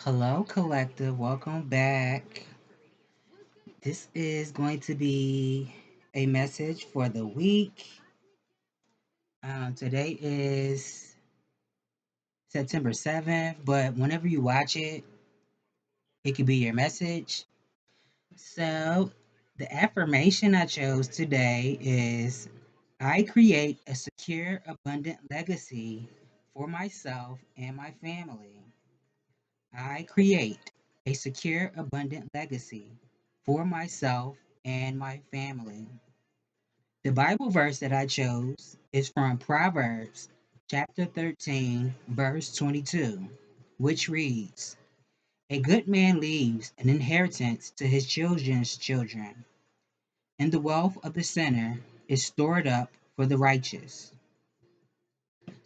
Hello, collective. Welcome back. This is going to be a message for the week. Today is September 7th, but whenever you watch it, it could be your message. So, the affirmation I chose today is I create a secure, abundant legacy for myself and my family. I create a secure, abundant legacy for myself and my family. The Bible verse that I chose is from Proverbs chapter 13, verse 22, which reads, a good man leaves an inheritance to his children's children, and the wealth of the sinner is stored up for the righteous.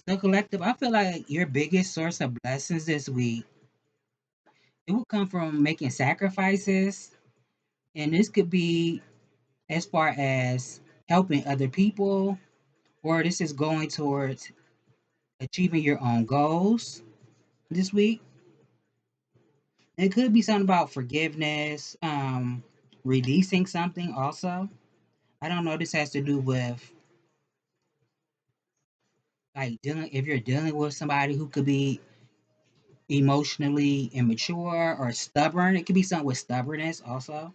So, collective, I feel like your biggest source of blessings this week, it will come from making sacrifices. And this could be as far as helping other people, or this is going towards achieving your own goals this week. It could be something about forgiveness, releasing something also. I don't know. This has to do with like dealing, if you're dealing with somebody who could be emotionally immature or stubborn. It could be something with stubbornness also.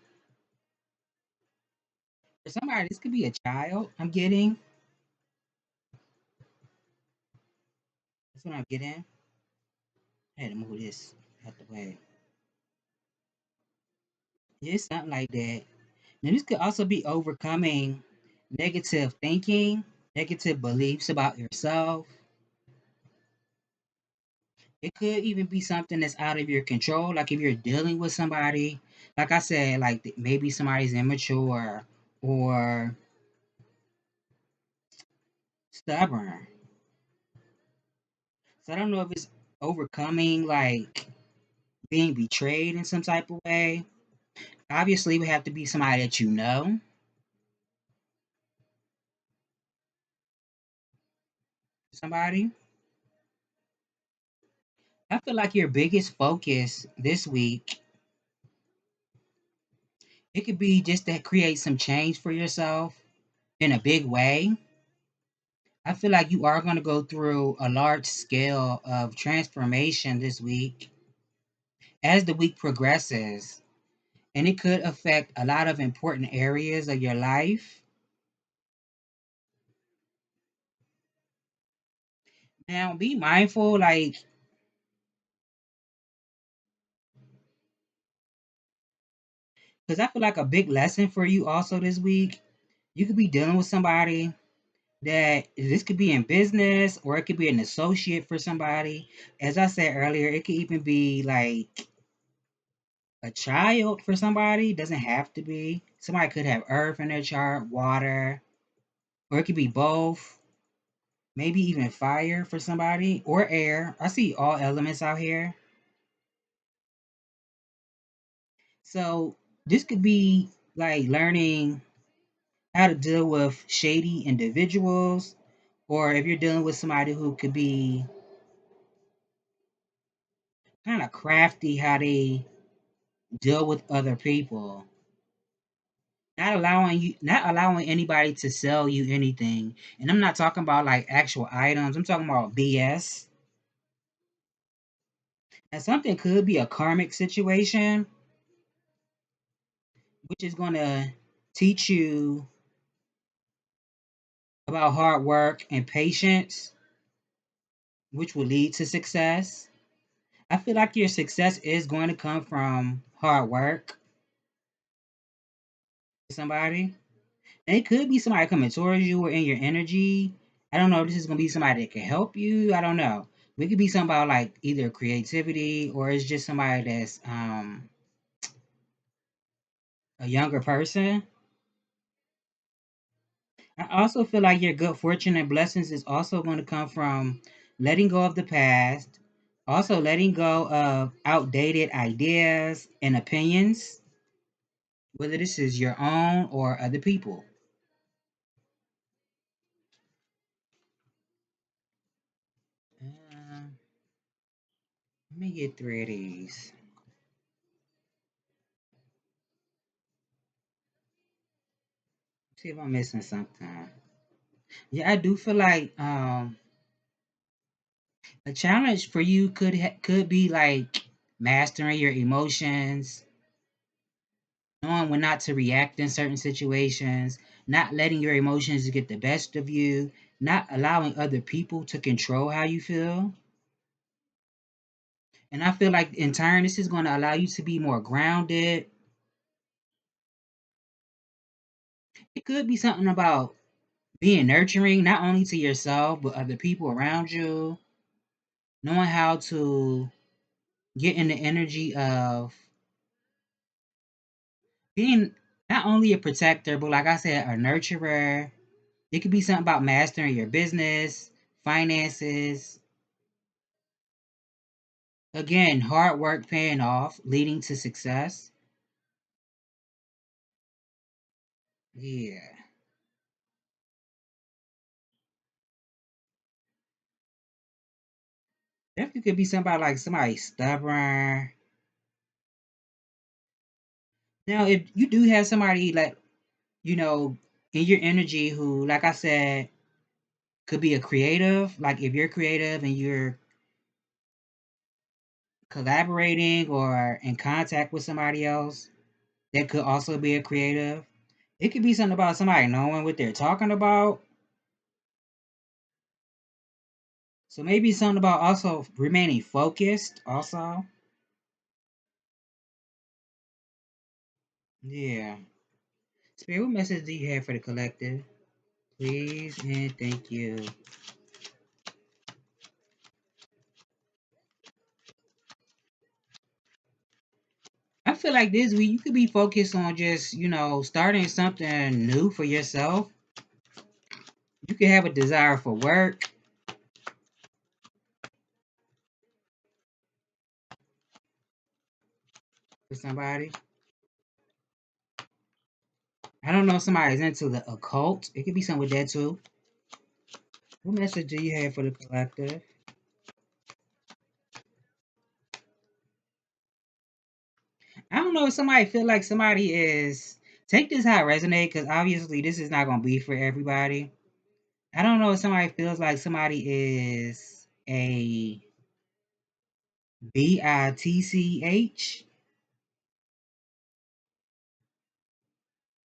For somebody, this could be a child. I'm getting. That's what I'm getting. I had to move this out the way. Yeah, it's something like that. Now, this could also be overcoming negative thinking, negative beliefs about yourself. It could even be something that's out of your control. Like if you're dealing with somebody, like I said, like maybe somebody's immature or stubborn. So I don't know if it's overcoming like being betrayed in some type of way. Obviously, it would have to be somebody that you know, somebody. I feel like your biggest focus this week, it could be just to create some change for yourself in a big way. I feel like you are going to go through a large scale of transformation this week as the week progresses, and it could affect a lot of important areas of your life. Now, be mindful, like, because I feel like a big lesson for you also this week, you could be dealing with somebody that this could be in business or it could be an associate for somebody. As I said earlier, it could even be like a child for somebody. Doesn't have to be. Somebody could have earth in their chart, water, or it could be both. Maybe even fire for somebody or air. I see all elements out here. So this could be like learning how to deal with shady individuals, or if you're dealing with somebody who could be kind of crafty how they deal with other people. Not allowing anybody to sell you anything. And I'm not talking about like actual items. I'm talking about BS. And something could be a karmic situation, which is going to teach you about hard work and patience, which will lead to success. I feel like your success is going to come from hard work. Somebody. And it could be somebody coming towards you or in your energy. I don't know if this is going to be somebody that can help you. I don't know. It could be something about like either creativity or it's just somebody that's a younger person. I also feel like your good fortune and blessings is also going to come from letting go of the past, also letting go of outdated ideas and opinions, whether this is your own or other people. Uh, Let me get 3 of these. See if I'm missing something. Yeah, I do feel like a challenge for you could be like mastering your emotions, knowing when not to react in certain situations, not letting your emotions get the best of you, not allowing other people to control how you feel. And I feel like in turn, this is going to allow you to be more grounded. It could be something about being nurturing, not only to yourself, but other people around you, knowing how to get in the energy of being not only a protector, but like I said, a nurturer. It could be something about mastering your business, finances. Again, hard work paying off, leading to success. Yeah. Definitely could be somebody like somebody stubborn. Now, if you do have somebody like, you know, in your energy who, like I said, could be a creative, like if you're creative and you're collaborating or in contact with somebody else, that could also be a creative. It could be something about somebody knowing what they're talking about. So maybe something about also remaining focused, also. Yeah. Spirit, what message do you have for the collective? Please and thank you. I feel like this week you could be focused on just, starting something new for yourself. You could have a desire for work for somebody. I don't know if somebody's into the occult. It could be something with that too. What message do you have for the collective? I don't know if somebody feel like somebody is take this how it resonate because obviously this is not gonna be for everybody. I don't know if somebody feels like somebody is a bitch,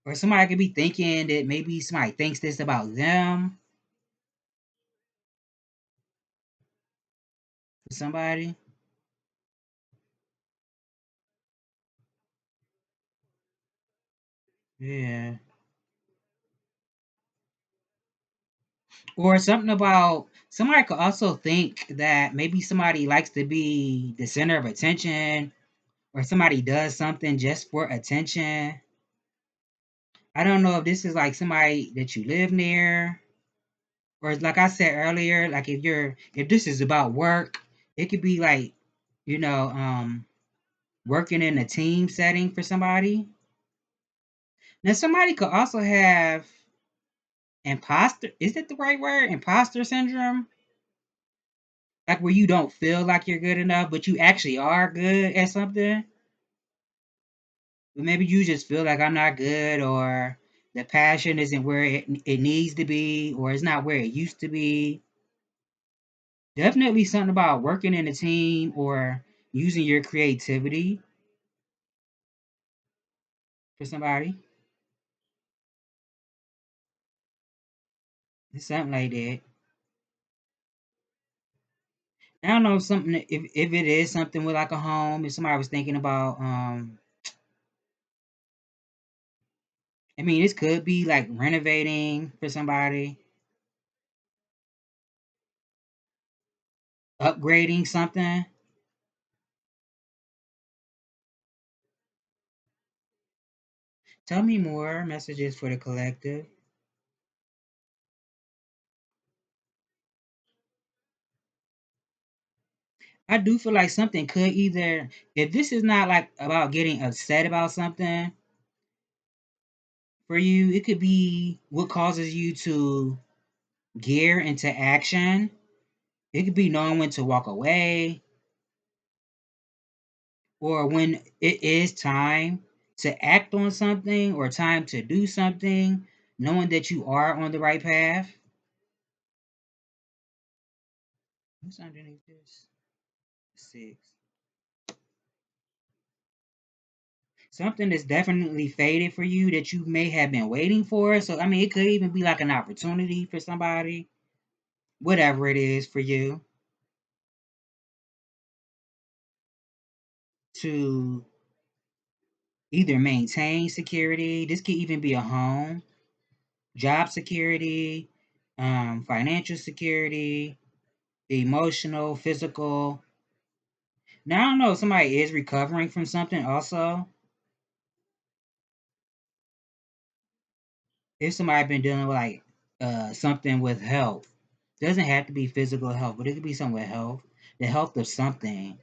or somebody could be thinking that maybe somebody thinks this about them for somebody. Yeah. Or something about somebody could also think that maybe somebody likes to be the center of attention or somebody does something just for attention. I don't know if this is like somebody that you live near, or like I said earlier, like if this is about work, it could be like, you know, working in a team setting for somebody. Now somebody could also have imposter, is that the right word? Imposter syndrome? Like where you don't feel like you're good enough, but you actually are good at something. But maybe you just feel like I'm not good, or the passion isn't where it needs to be, or it's not where it used to be. Definitely something about working in a team or using your creativity for somebody. It's something like that. I don't know if something if it is something with like a home. If somebody was thinking about I mean this could be like renovating for somebody, upgrading something. Tell me more messages for the collective. I do feel like something could either, if this is not like about getting upset about something for you, it could be what causes you to gear into action. It could be knowing when to walk away. or when it is time to act on something or time to do something, knowing that you are on the right path. What's underneath this? Six. Something that's definitely faded for you that you may have been waiting for. So, I mean, it could even be like an opportunity for somebody, whatever it is for you to either maintain security. This could even be a home, job security, financial security, emotional, physical. Now, I don't know if somebody is recovering from something also. If somebody been dealing with like something with health, doesn't have to be physical health, but it could be something with health, the health of something.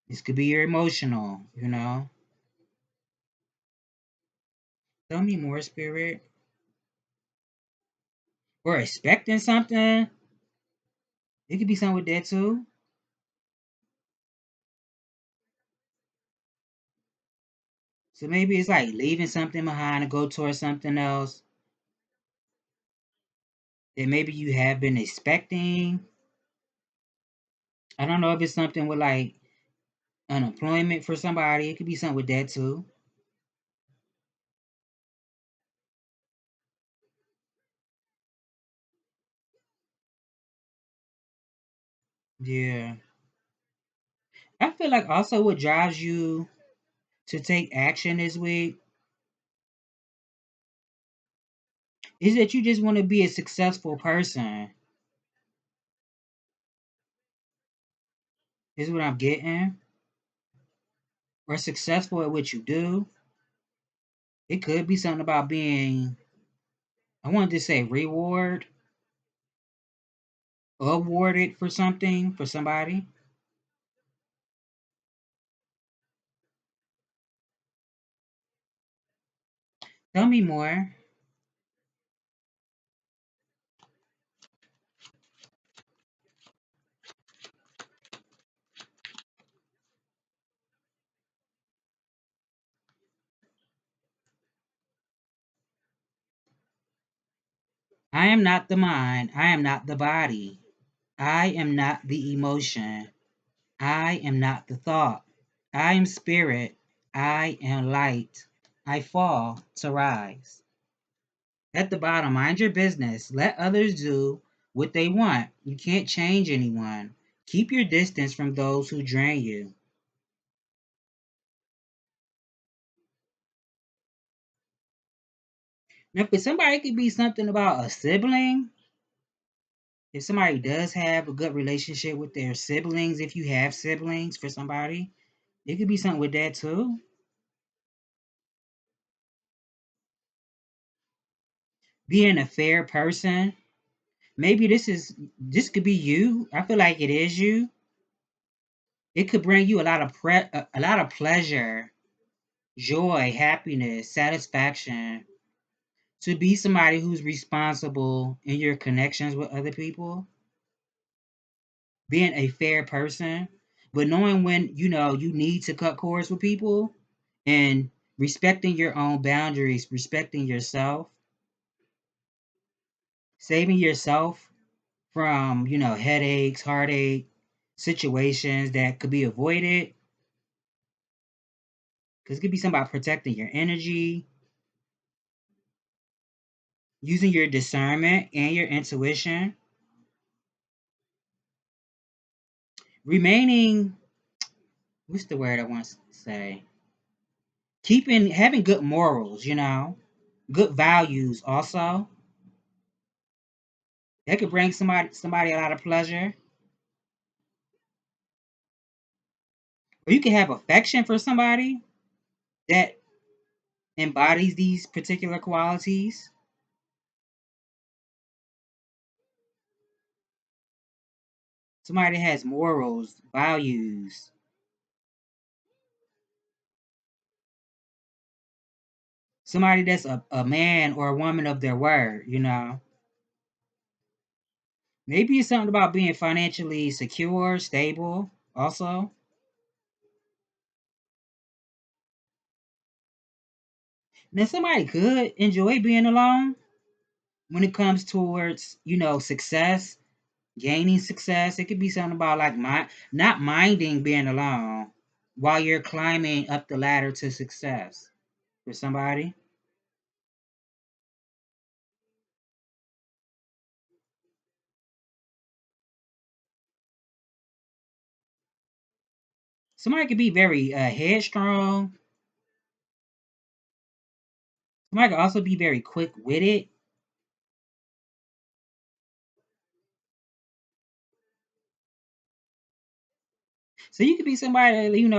This could be your emotional, you know. Tell me more, spirit. Or expecting something. It could be something with that too. So maybe it's like leaving something behind to go towards something else that maybe you have been expecting. I don't know if it's something with like unemployment for somebody. It could be something with that too. Yeah. I feel like also what drives you to take action this week is that you just want to be a successful person. Is what I'm getting. Or successful at what you do. It could be something about being, I wanted to say reward, awarded for something for somebody. Tell me more. I am not the mind. I am not the body. I am not the emotion. I am not the thought. I am spirit. I am light. I fall to rise. At the bottom, mind your business. Let others do what they want. You can't change anyone. Keep your distance from those who drain you. Now, for somebody, it could be something about a sibling. If somebody does have a good relationship with their siblings, if you have siblings for somebody, it could be something with that too. Being a fair person. Maybe this could be you. I feel like it is you. It could bring you a lot of a lot of pleasure, joy, happiness, satisfaction to be somebody who's responsible in your connections with other people, being a fair person, but knowing when you need to cut cords with people and respecting your own boundaries, respecting yourself, saving yourself from headaches, heartache, situations that could be avoided. Because it could be something about protecting your energy, using your discernment and your intuition, remaining, what's the word I want to say? Keeping, having good morals, good values also. That could bring somebody a lot of pleasure. Or you can have affection for somebody that embodies these particular qualities. Somebody that has morals, values, somebody that's a man or a woman of their word. Maybe it's something about being financially secure, stable, also. Now, somebody could enjoy being alone when it comes towards, success, gaining success. It could be something about like not minding being alone while you're climbing up the ladder to success for somebody. Somebody could be very headstrong. Somebody could also be very quick witted. So you could be somebody,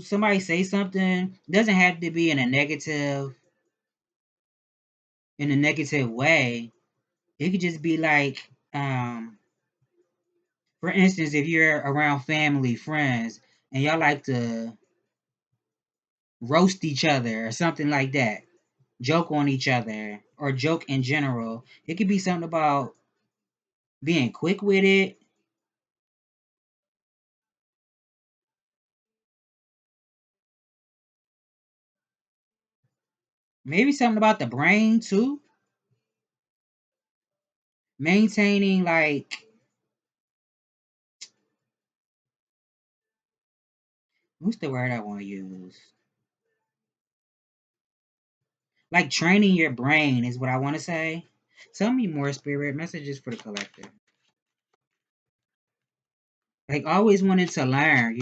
somebody say something, doesn't have to be in a negative way. It could just be like, for instance, if you're around family, friends, and y'all like to roast each other or something like that, joke on each other or joke in general. It could be something about being quick with it. Maybe something about the brain too. Maintaining like, what's the word I want to use? Like training your brain is what I want to say. Tell me more, spirit messages for the collective. Like always wanting to learn,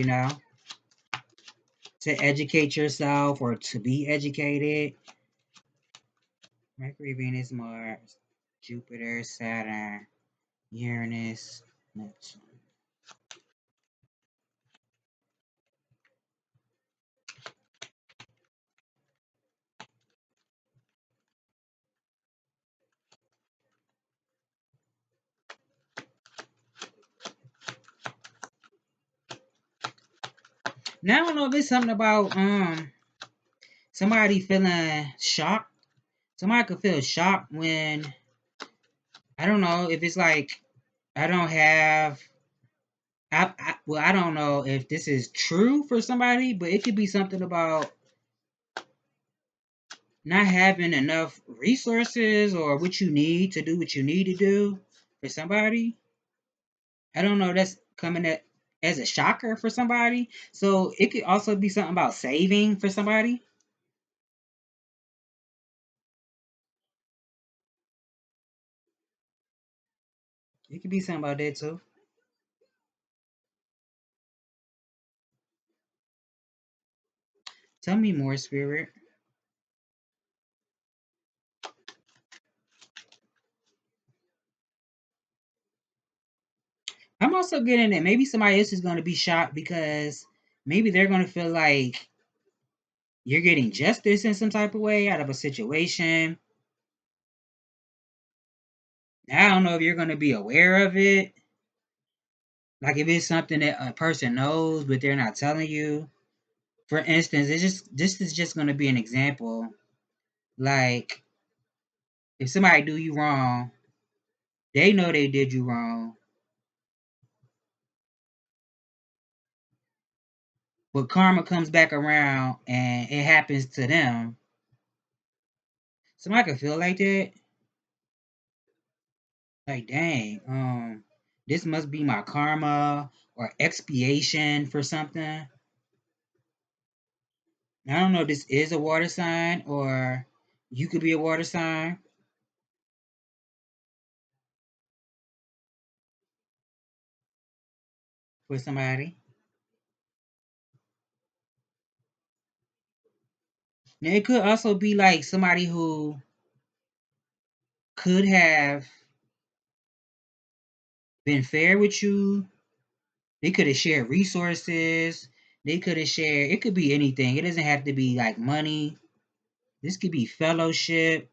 to educate yourself or to be educated. Mercury, Venus, Mars, Jupiter, Saturn, Uranus, Neptune. Now I don't know if it's something about somebody feeling shocked. Somebody could feel shocked when, I don't know if it's like, I don't have well, I don't know if this is true for somebody, but it could be something about not having enough resources or what you need to do what you need to do for somebody. I don't know. That's coming at as a shocker for somebody. So it could also be something about saving for somebody. It could be something about that too. Tell me more, spirit. I'm also getting that maybe somebody else is going to be shocked because maybe they're going to feel like you're getting justice in some type of way out of a situation. I don't know if you're going to be aware of it. Like if it's something that a person knows but they're not telling you. For instance, it's just this is just going to be an example. Like if somebody do you wrong, they know they did you wrong, but karma comes back around and it happens to them. Somebody could feel like that. Like, dang, this must be my karma or expiation for something. I don't know if this is a water sign or you could be a water sign for somebody. Now, it could also be like somebody who could have been fair with you. They could have shared resources. They could have shared, it could be anything. It doesn't have to be like money. This could be fellowship.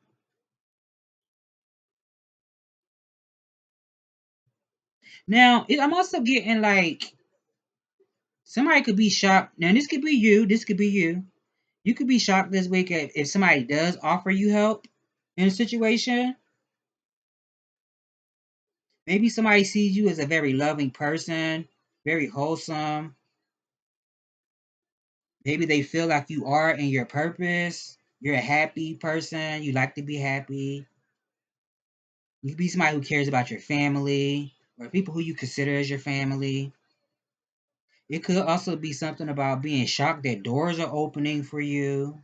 Now, I'm also getting like somebody could be shocked. Now, this could be you. This could be you. You could be shocked this week if somebody does offer you help in a situation. Maybe somebody sees you as a very loving person, very wholesome. Maybe they feel like you are in your purpose. You're a happy person. You like to be happy. You could be somebody who cares about your family or people who you consider as your family. It could also be something about being shocked that doors are opening for you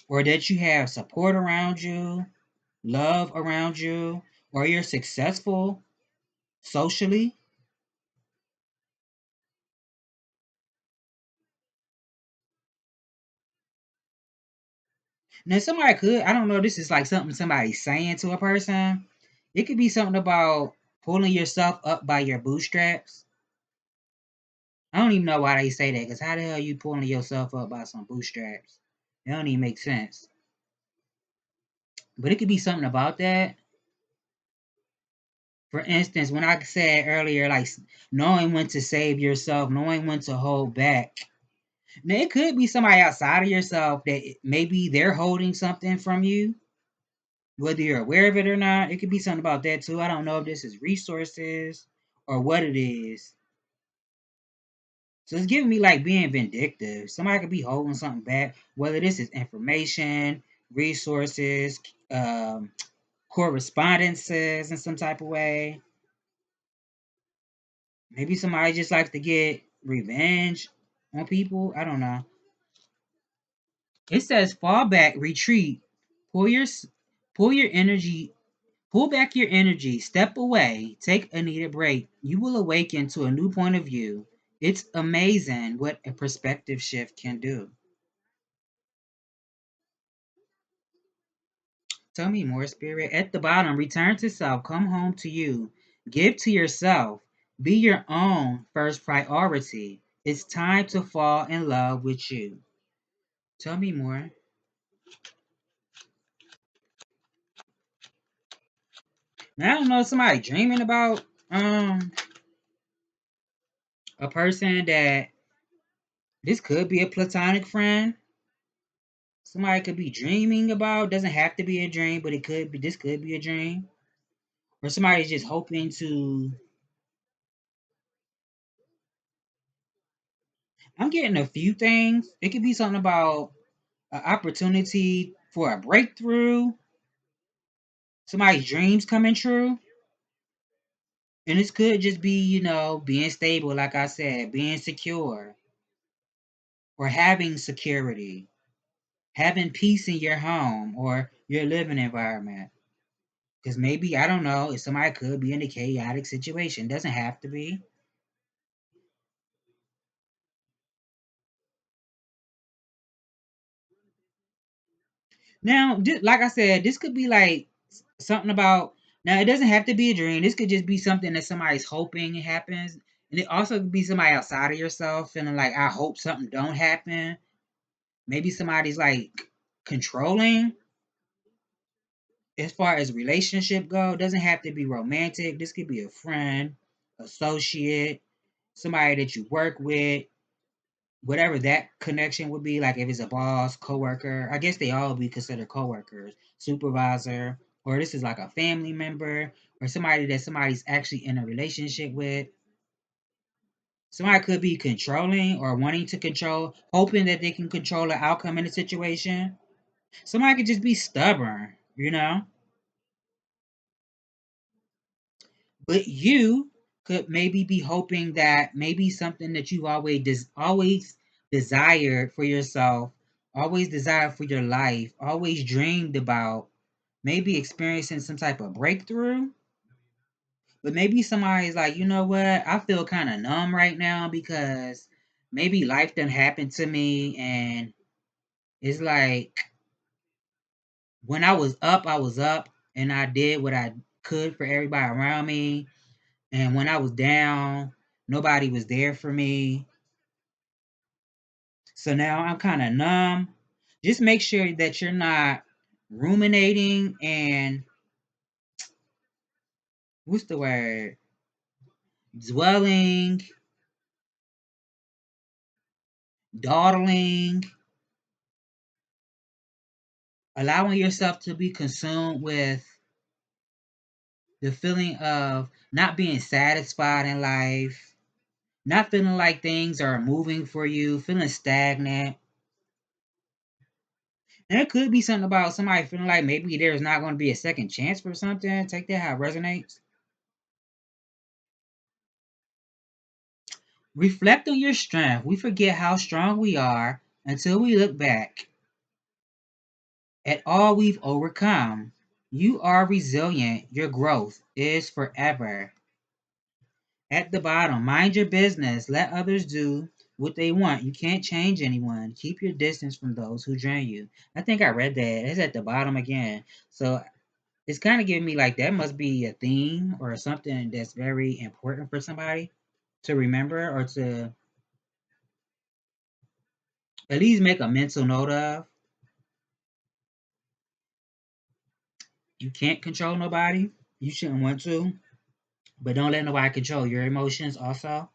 or that you have support around you, love around you, or you're successful socially. Now, somebody could, I don't know, this is like something somebody's saying to a person. It could be something about pulling yourself up by your bootstraps. I don't even know why they say that, because how the hell are you pulling yourself up by some bootstraps? It don't even make sense. But it could be something about that. For instance, when I said earlier, like knowing when to save yourself, knowing when to hold back. Now, it could be somebody outside of yourself that maybe they're holding something from you, whether you're aware of it or not. It could be something about that too. I don't know if this is resources or what it is. So it's giving me like being vindictive. Somebody could be holding something back, whether this is information, resources, um, correspondences in some type of way. Maybe somebody just likes to get revenge on people. I don't know. It says fall back, retreat, pull your pull your energy, pull back your energy, step away, take a needed break. You will awaken to a new point of view. It's amazing what a perspective shift can do. Tell me more, spirit. At the bottom, return to self, come home to you, give to yourself, be your own first priority. It's time to fall in love with you. Tell me more. Now, I don't know, somebody dreaming about a person that this could be a platonic friend. Somebody could be dreaming about, doesn't have to be a dream, but it could be, this could be a dream. Or somebody's just hoping to, I'm getting a few things. It could be something about an opportunity for a breakthrough, somebody's dreams coming true. And this could just be, being stable, like I said, being secure or having security, having peace in your home or your living environment. Because maybe, I don't know, if somebody could be in a chaotic situation. Doesn't have to be. Now, like I said, this could be like something about, now it doesn't have to be a dream. This could just be something that somebody's hoping it happens. And it also could be somebody outside of yourself feeling like, I hope something don't happen. Maybe somebody's like controlling as far as relationship go. It doesn't have to be romantic. This could be a friend, associate, somebody that you work with, whatever that connection would be. Like if it's a boss, coworker, I guess they all be considered coworkers, supervisor, or this is like a family member or somebody that somebody's actually in a relationship with. Somebody could be controlling or wanting to control, hoping that they can control the outcome in the situation. Somebody could just be stubborn. But you could maybe be hoping that maybe something that you've always desired for yourself, always desired for your life, always dreamed about, maybe experiencing some type of breakthrough. But maybe somebody's like, you know what? I feel kind of numb right now because maybe life done happened to me, and it's like when I was up and I did what I could for everybody around me. And when I was down, nobody was there for me. So now I'm kind of numb. Just make sure that you're not ruminating and, what's the word? Dwelling, dawdling allowing yourself to be consumed with the feeling of not being satisfied in life, not feeling like things are moving for you, feeling stagnant. And it could be something about somebody feeling like maybe there's not going to be a second chance for something. Take that how it resonates. Reflect on your strength. We forget how strong we are until we look back at all we've overcome. You are resilient. Your growth is forever. At the bottom, mind your business. Let others do what they want. You can't change anyone. Keep your distance from those who drain you. I think I read that. It's at the bottom again. So it's kind of giving me like that must be a theme or something that's very important for somebody to remember or to at least make a mental note of. You can't control nobody. You shouldn't want to, but don't let nobody control your emotions also.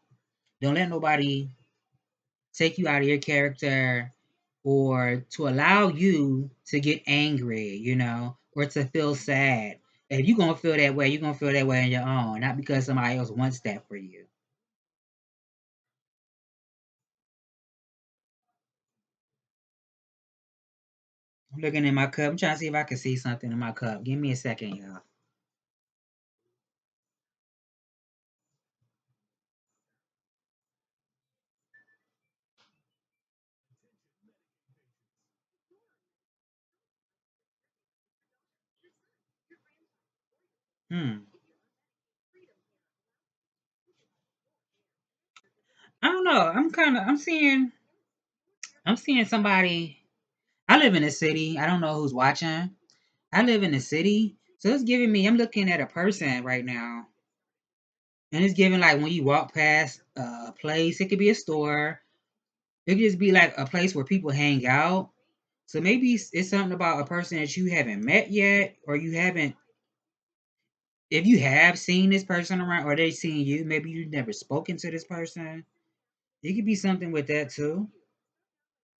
Don't let nobody take you out of your character or to allow you to get angry, or to feel sad. If you're going to feel that way, you're going to feel that way on your own, not because somebody else wants that for you. I'm looking in my cup. I'm trying to see if I can see something in my cup. Give me a second, y'all. Hmm. I don't know. I'm seeing somebody. I live in a city. I don't know who's watching. I live in a city. So it's giving me, I'm looking at a person right now. And it's giving like when you walk past a place, it could be a store. It could just be like a place where people hang out. So maybe it's something about a person that you haven't met yet, or you haven't, if you have seen this person around, or they seen you, maybe you've never spoken to this person. It could be something with that too.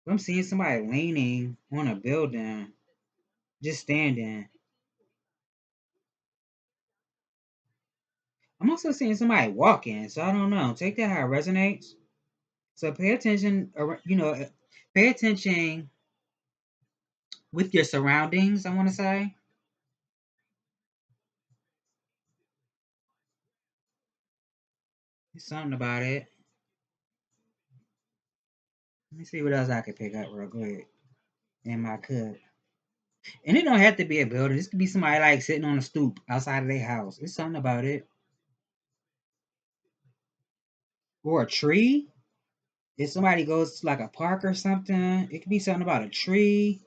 I'm seeing somebody leaning on a building, just standing. I'm also seeing somebody walking, so I don't know. Take that how it resonates. So pay attention, pay attention with your surroundings, I want to say. There's something about it. Let me see what else I can pick up real quick in my cup. And it don't have to be a building. This could be somebody like sitting on a stoop outside of their house. It's something about it. Or a tree. If somebody goes to like a park or something, it could be something about a tree.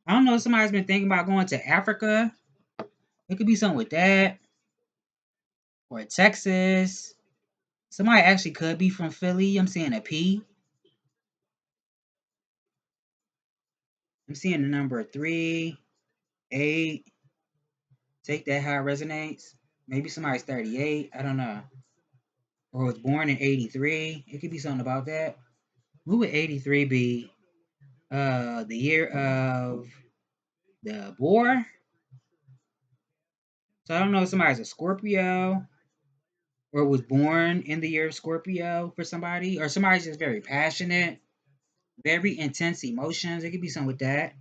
I don't know if somebody's been thinking about going to Africa. It could be something with that. Or Texas. Somebody actually could be from Philly. I'm seeing a P. I'm seeing the number 3, 8. Take that how it resonates. Maybe somebody's 38. I don't know. Or was born in 83. It could be something about that. What would 83 be? The year of the boar. So I don't know if somebody's a Scorpio or was born in the year of Scorpio for somebody, or somebody's just very passionate, very intense emotions. It could be something with that.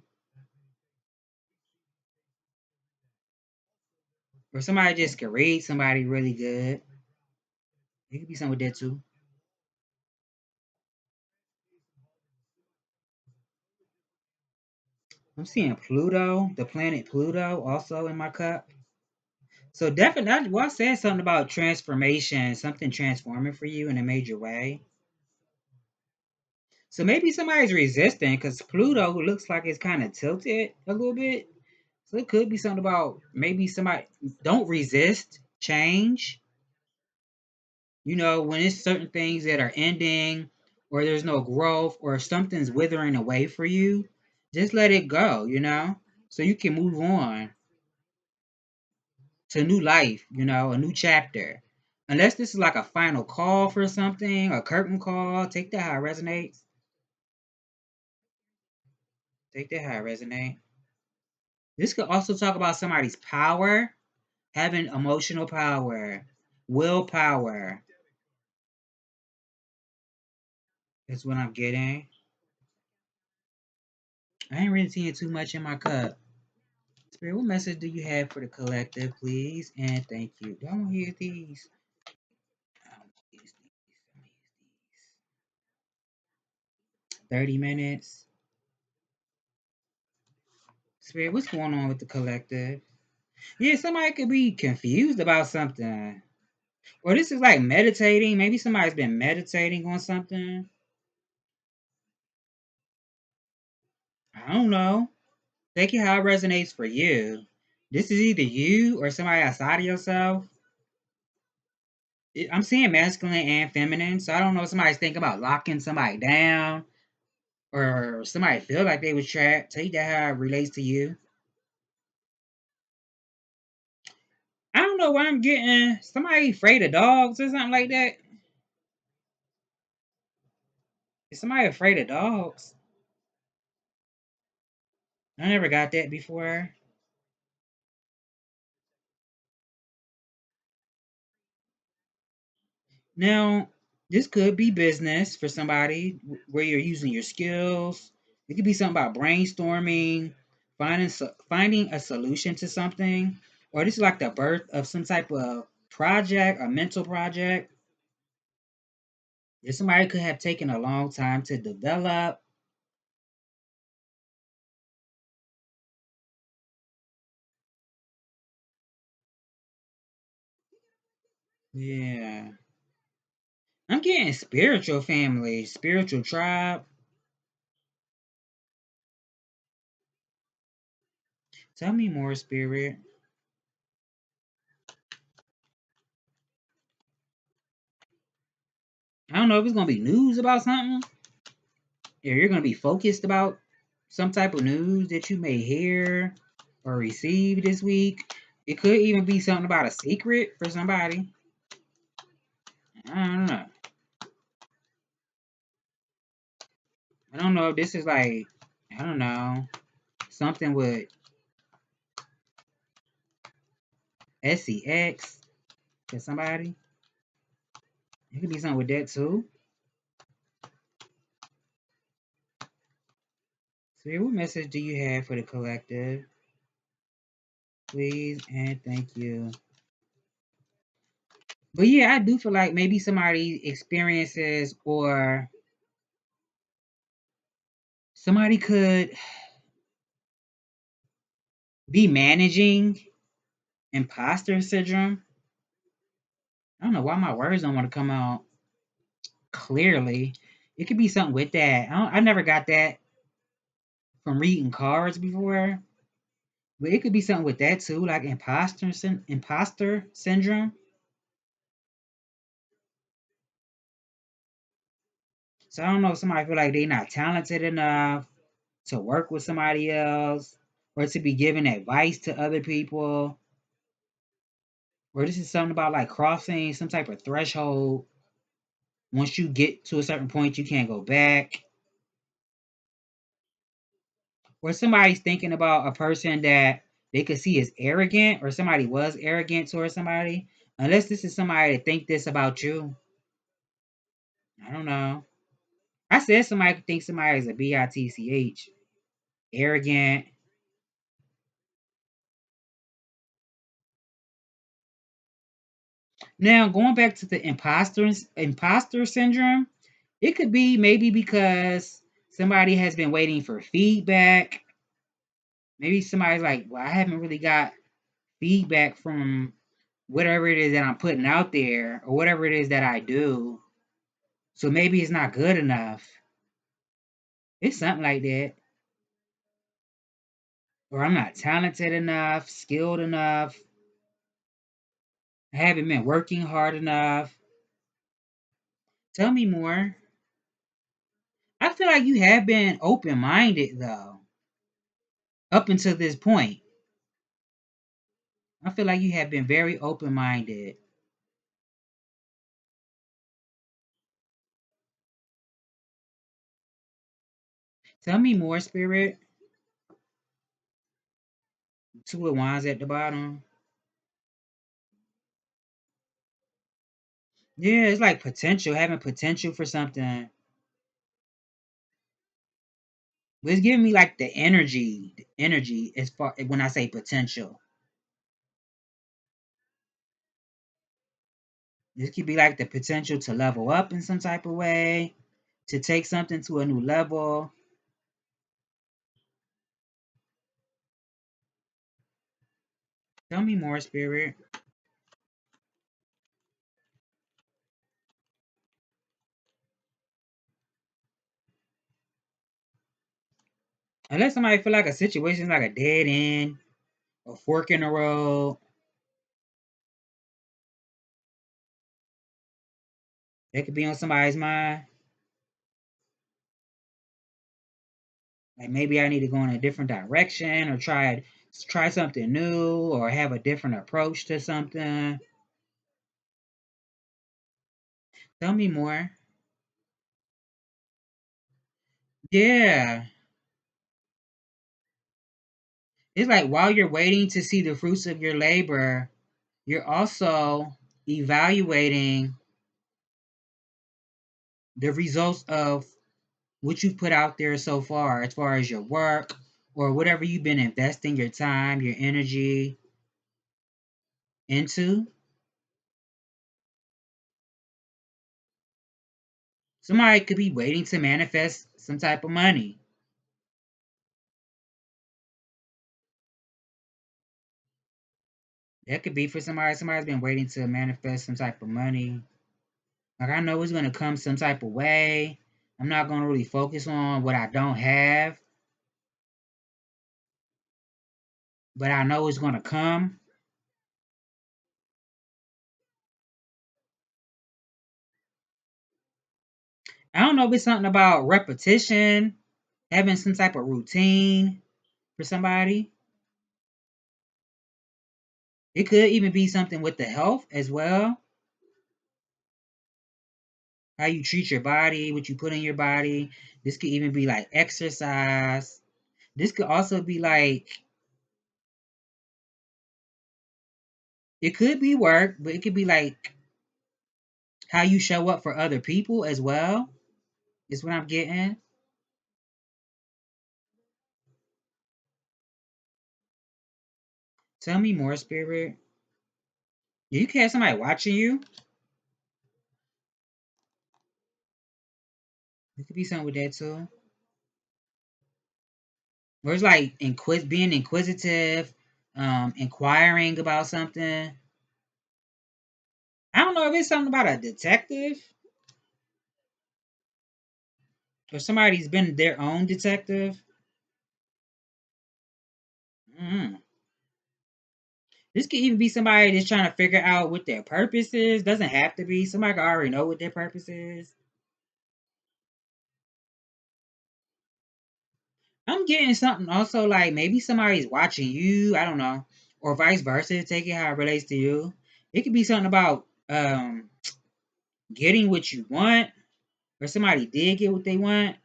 Or somebody just could read somebody really good. It could be something with that too. I'm seeing Pluto, the planet Pluto, also in my cup. So definitely, well, I said something about transformation, something transforming for you in a major way. So maybe somebody's resisting because Pluto looks like it's kind of tilted a little bit. So it could be something about maybe somebody don't resist change. When it's certain things that are ending or there's no growth or something's withering away for you, just let it go. So you can move on to new life, a new chapter. Unless this is like a final call for something, a curtain call, take that how it resonates. Take that how it resonates. This could also talk about somebody's power, having emotional power, willpower. That's what I'm getting. I ain't really seeing too much in my cup. Spirit, what message do you have for the collective, please? And thank you. Do I want to hear these? I don't use these. I'm gonna use these. 30 minutes. Spirit, what's going on with the collective? Yeah, somebody could be confused about something. Or this is like meditating. Maybe somebody's been meditating on something. I don't know. Take it how it resonates for you. This is either you or somebody outside of yourself. I'm seeing masculine and feminine, so I don't know if somebody's thinking about locking somebody down or somebody feel like they was trapped. Take that how it relates to you. I don't know why I'm getting somebody afraid of dogs or something like that. Is somebody afraid of dogs? I never got that before. Now, this could be business for somebody where you're using your skills. It could be something about brainstorming, finding a solution to something, or this is like the birth of some type of project, a mental project. That somebody could have taken a long time to develop. Yeah. I'm getting spiritual family, spiritual tribe. Tell me more, spirit. I don't know if it's gonna be news about something, or you're gonna be focused about some type of news that you may hear or receive this week. It could even be something about a secret for somebody. I don't know. I don't know if this is like, I don't know, something with SEX for somebody. It could be something with that too. So, what message do you have for the collective? Please and thank you. But yeah, I do feel like maybe somebody experiences or somebody could be managing imposter syndrome. I don't know why my words don't want to come out clearly. It could be something with that. I never got that from reading cards before, but it could be something with that too, like imposter syndrome. So I don't know if somebody feel like they not talented enough to work with somebody else or to be giving advice to other people. Or this is something about like crossing some type of threshold. Once you get to a certain point, you can't go back. Or somebody's thinking about a person that they could see as arrogant, or somebody was arrogant towards somebody. Unless this is somebody that think this about you. I don't know. I said somebody could think somebody is a bitch, arrogant. Now going back to the imposter syndrome, it could be maybe because somebody has been waiting for feedback. Maybe somebody's like, well, I haven't really got feedback from whatever it is that I'm putting out there or whatever it is that I do. So maybe it's not good enough. It's something like that. Or I'm not talented enough, skilled enough. I haven't been working hard enough. Tell me more. I feel like you have been open minded though, up until this point. I feel like you have been very open minded. Tell me more, Spirit. Two of Wands at the bottom. Yeah, it's like potential, having potential for something. But it's giving me like the energy as far when I say potential. This could be like the potential to level up in some type of way, to take something to a new level. Tell me more, Spirit. Unless somebody feel like a situation like a dead end, a fork in the road, that could be on somebody's mind. Like maybe I need to go in a different direction or try something new or have a different approach to something. Tell me more. Yeah. It's like while you're waiting to see the fruits of your labor, you're also evaluating the results of what you've put out there so far as your work or whatever you've been investing your time, your energy into. Somebody could be waiting to manifest some type of money. That could be for somebody. Somebody's been waiting to manifest some type of money. Like I know it's gonna come some type of way. I'm not gonna really focus on what I don't have, but I know it's gonna come. I don't know if it's something about repetition, having some type of routine for somebody. It could even be something with the health as well. How you treat your body, what you put in your body. This could even be like exercise. This could also be like, it could be work, but it could be like how you show up for other people as well, is what I'm getting. Tell me more, Spirit. You can have somebody watching you. It could be something with that too. Or it's like being inquisitive, inquiring about something. I don't know if it's something about a detective or somebody's been their own detective. Mm. This could even be somebody that's trying to figure out what their purpose is. Doesn't have to be. Somebody could already know what their purpose is. I'm getting something also like maybe somebody's watching you. I don't know, or vice versa. Take it how it relates to you. It could be something about getting what you want, or somebody did get what they want,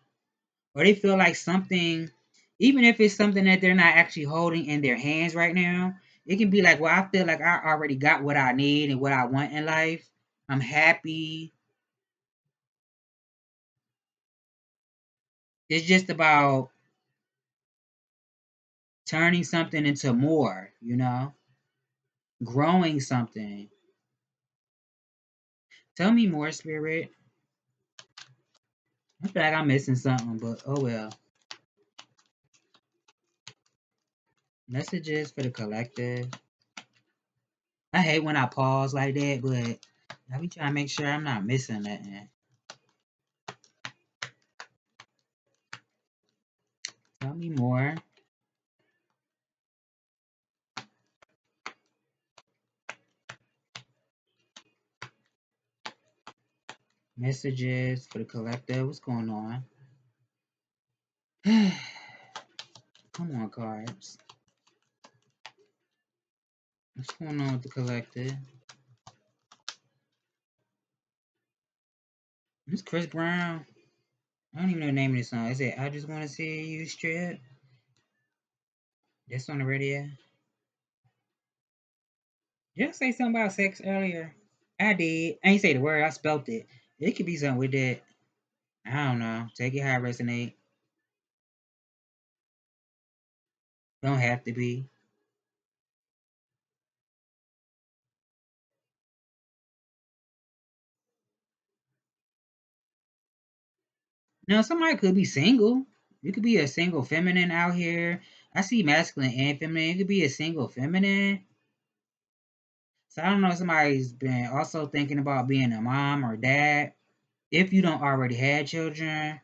or they feel like something, even if it's something that they're not actually holding in their hands right now. It can be like, well, I feel like I already got what I need and what I want in life. I'm happy. It's just about turning something into more, growing something. Tell me more, Spirit. I feel like I'm missing something, but oh well. Messages for the collective. I hate when I pause like that, but I be trying to make sure I'm not missing nothing. Tell me more. Messages for the collective. What's going on? Come on, cards. What's going on with the collective? It's Chris Brown. I don't even know the name of this song. Is it I Just Wanna See You Strip? That's on the radio. Did I say something about sex earlier? I did. I ain't say the word, I spelt it. It could be something with that. I don't know. Take it how it resonate. Don't have to be. Now, somebody could be single. You could be a single feminine out here. I see masculine and feminine. You could be a single feminine. So I don't know if somebody's been also thinking about being a mom or dad. If you don't already have children,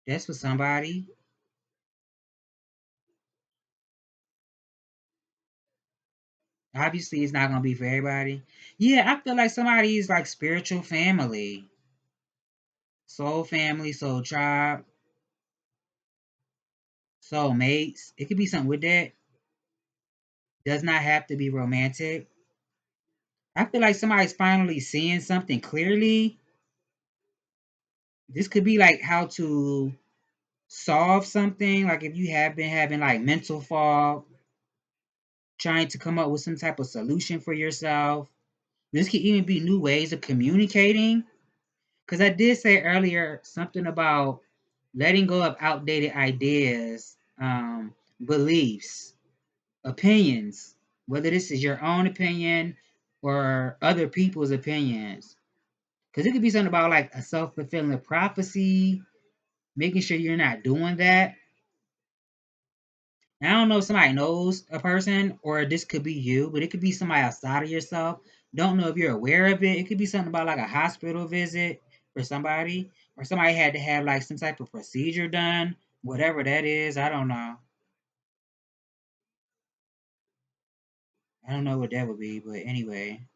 that's for somebody. Obviously, it's not gonna be for everybody. Yeah, I feel like somebody's like spiritual family, soul family, soul tribe, soul mates. It could be something with that. Does not have to be romantic. I feel like somebody's finally seeing something clearly. This could be like how to solve something. Like if you have been having like mental fog, trying to come up with some type of solution for yourself. This could even be new ways of communicating. Because I did say earlier something about letting go of outdated ideas, beliefs, opinions, whether this is your own opinion or other people's opinions. Because it could be something about like a self fulfilling prophecy, making sure you're not doing that. I don't know if somebody knows a person or this could be you, but it could be somebody outside of yourself. Don't know if you're aware of it. It could be something about like a hospital visit for somebody, or somebody had to have like some type of procedure done, whatever that is. I don't know. I don't know what that would be, but anyway,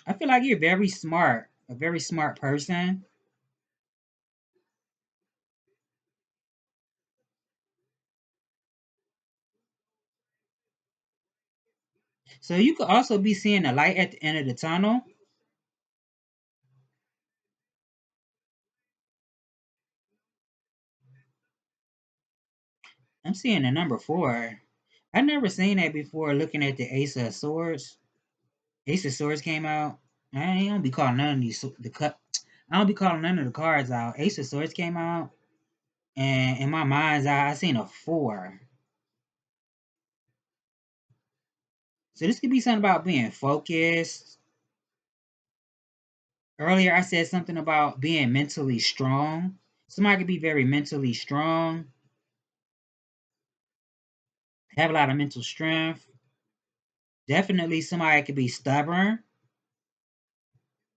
I feel like you're very smart, a very smart person. So you could also be seeing a light at the end of the tunnel. I'm seeing the number 4. I've never seen that before looking at the Ace of Swords. Ace of Swords came out. I don't be calling none of these the cut. I don't be calling none of the cards out. Ace of Swords came out, and in my mind's eye, I seen a 4. So this could be something about being focused. Earlier, I said something about being mentally strong. Somebody could be very mentally strong, have a lot of mental strength. Definitely, somebody could be stubborn,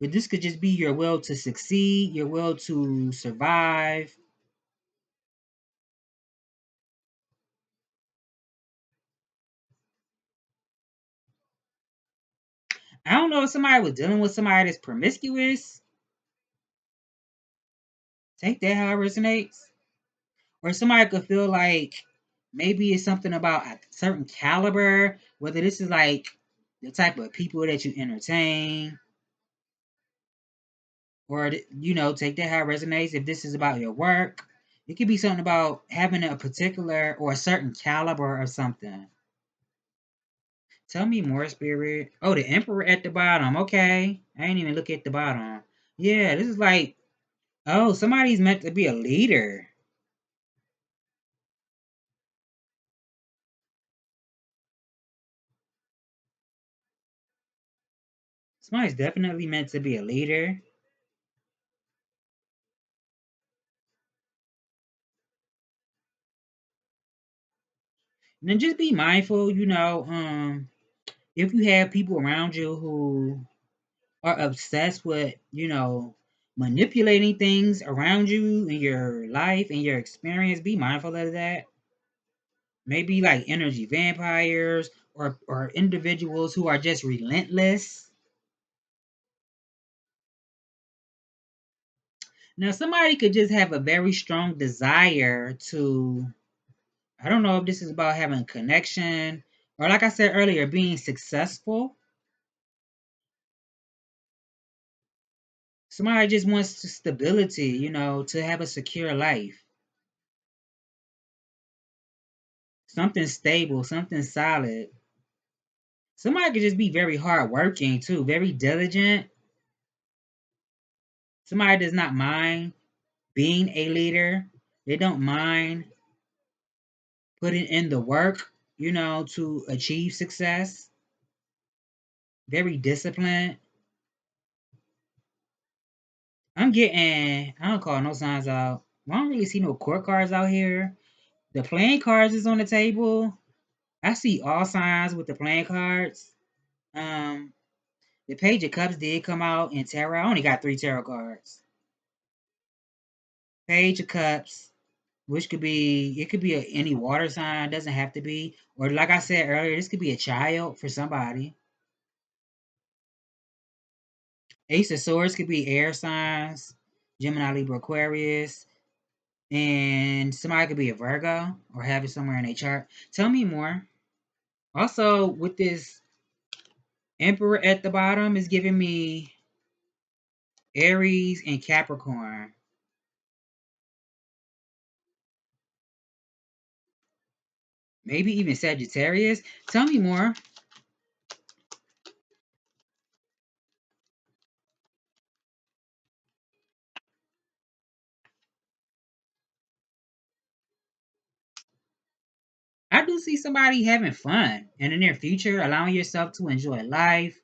but this could just be your will to succeed, your will to survive. I don't know if somebody was dealing with somebody that's promiscuous. Take that how it resonates. Or somebody could feel like maybe it's something about a certain caliber, whether this is like the type of people that you entertain, or take that how it resonates. If this is about your work, it could be something about having a particular or a certain caliber or something. Tell me more, spirit. Oh, the emperor at the bottom. Okay, I ain't even look at the bottom. Yeah, this is like, oh, somebody's meant to be a leader. Somebody's definitely meant to be a leader. And then just be mindful, if you have people around you who are obsessed with, manipulating things around you in your life and your experience, be mindful of that. Maybe like energy vampires or individuals who are just relentless. Now, somebody could just have a very strong desire to, I don't know if this is about having connection or, like I said earlier, being successful. Somebody just wants stability, you know, to have a secure life. Something stable, something solid. Somebody could just be very hardworking too, very diligent. Somebody does not mind being a leader. They don't mind putting in the work, you know, to achieve success. Very disciplined. I don't call no signs out. I don't really see no court cards out here. The playing cards is on the table. I see all signs with the playing cards. Um, the Page of Cups did come out in tarot. I only got 3 tarot cards. Page of Cups, which could be any water sign, doesn't have to be. Or like I said earlier, this could be a child for somebody. Ace of Swords could be air signs, Gemini, Libra, Aquarius, and somebody could be a Virgo or have it somewhere in a chart. Tell me more. Also, with this Emperor at the bottom is giving me Aries and Capricorn. Maybe even Sagittarius. Tell me more. I do see somebody having fun in the near future, allowing yourself to enjoy life,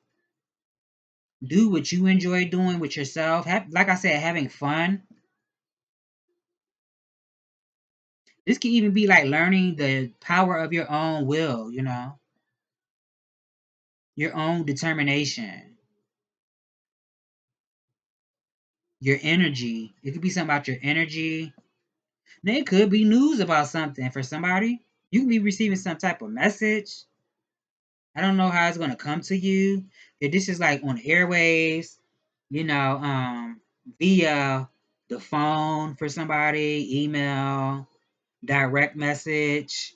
do what you enjoy doing with yourself. Like I said, having fun. This can even be like learning the power of your own will, you know, your own determination, your energy. It could be something about your energy. Now, it could be news about something for somebody. You can be receiving some type of message. I don't know how it's going to come to you. If this is like on airwaves, you know, via the phone for somebody, email, direct message,